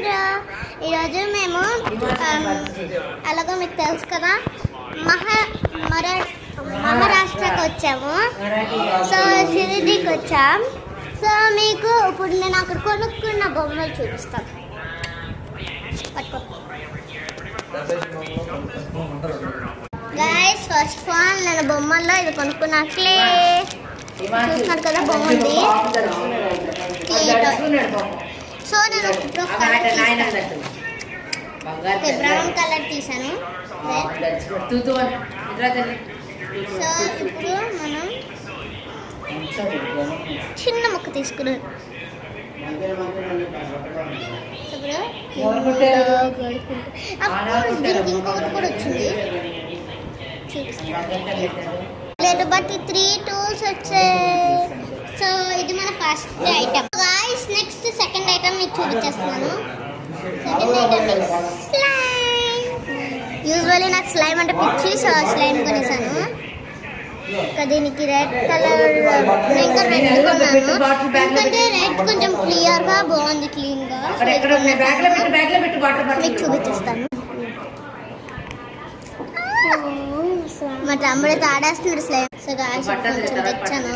రా. ఈరోజు మేము అలాగే మీకు తెలుసు కదా మహారాష్ట్రకి వచ్చాము. సో షిరిడీకి వచ్చాం. సో మీకు ఇప్పుడు నేను అక్కడ కొనుక్కున్న బొమ్మలు చూపిస్తాను. గైస్ ఫస్ట్ ఆఫ్ ఆల్ నేను బొమ్మల్లో ఇది కొనుక్కున్నట్లే చూస్తున్నారు కదా బొమ్మ ఉంది. సో నేను బ్రౌన్ కలర్ తీసాను. సో ఇప్పుడు మనం చిన్న ముక్క తీసుకున్నాం. దీనికి ఇంకొకటి కూడా వచ్చింది లేదు, బట్ 3 టూల్స్ వచ్చాయి. సో ఇది మన first item. Guys next second item మీకు చూపించేస్తున్నాను. Second item slime. యూజువల్లీ నాకు స్లైమ్ అంటే పిచ్చి, సో స్లైమ్ కొనేసాను. దీనికి రెడ్ కలర్ ఇంకా రెడ్ కొన్నాను ఎందుకంటే రెడ్ కొంచెం క్లియర్గా బాగుంది, క్లీన్గా. మీకు చూపించేస్తాను. మా తమ్ముడు ఆడేస్తున్నాడు స్లైమ్. సో గాయ్స్ కొంచెం తెచ్చాను.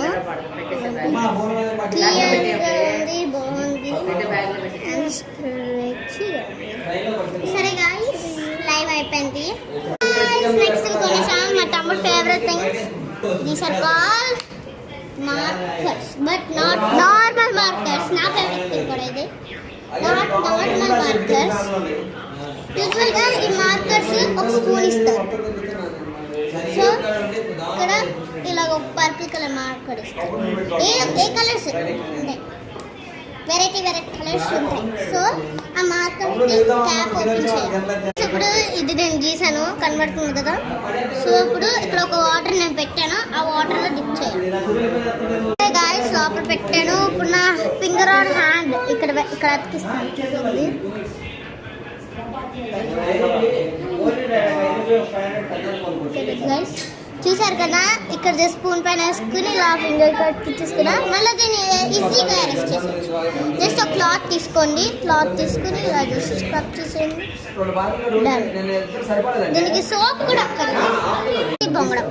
క్లియర్గా ఉంది, బాగుంది. సరే గాయ్స్ స్లైమ్ అయిపోయింది. నెక్స్ట్ కొనేసాం మా తమ్ముడు favourite things. These are called markers, but not normal markers. నా ఫేవరెట్ థింగ్ కూడా ఇది. Not normal markers. యూజువల్గా ఈ మార్కర్స్ ఒక స్పూన్ ఇస్తారు. సో ఇక్కడ ఇలా ఒక పర్పుల్ కలర్ మార్కర్ ఇస్తారు. ఏ కలర్స్ ఉంటాయి, వెరైటీ కలర్స్ ఉంటాయి. సో ఆ మార్కర్ క్యాప్ ఓపెన్ చేయాలి. ఇప్పుడు ఇది నేను గీసాను, కనబడుతుంది కదా. సో ఇప్పుడు ఇక్కడ ఒక వాటర్ నేను పెట్టాను, ఆ వాటర్లో డిప్ చేయాలి. గాయ్స్ లోపల పెట్టాను. ఇప్పుడు నా ఫింగర్ ఆర్ హ్యాండ్ ఇక్కడ అతికిస్తాను. చూడండి గైస్, చూసారు కదా. ఇక్కడ జస్ట్ స్పూన్ పైన వేసుకుని ఇలా ఫింగర్ తీసుకున్నా. మళ్ళీ దీన్ని ఈజీగా అరెస్ట్ చేసాను. జస్ట్ ఒక క్లాత్ తీసుకోండి, క్లాత్ తీసుకుని ఇలా జస్ట్ స్క్రబ్ చేసేయండి. దీనికి సోప్ కూడా అక్కర్లేదు. బొంగడం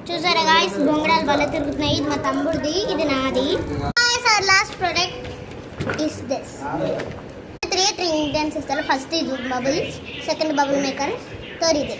చూసారా గాయ్స్, బొంగడాలు బాగా తిరుగుతున్నాయి. ఇది మా తమ్ముడిది, ఇది నాది. Last product is this. 3 ingredients ఇస్తారు. ఫస్ట్ ఇది bubbles, second bubble maker, third ఇది.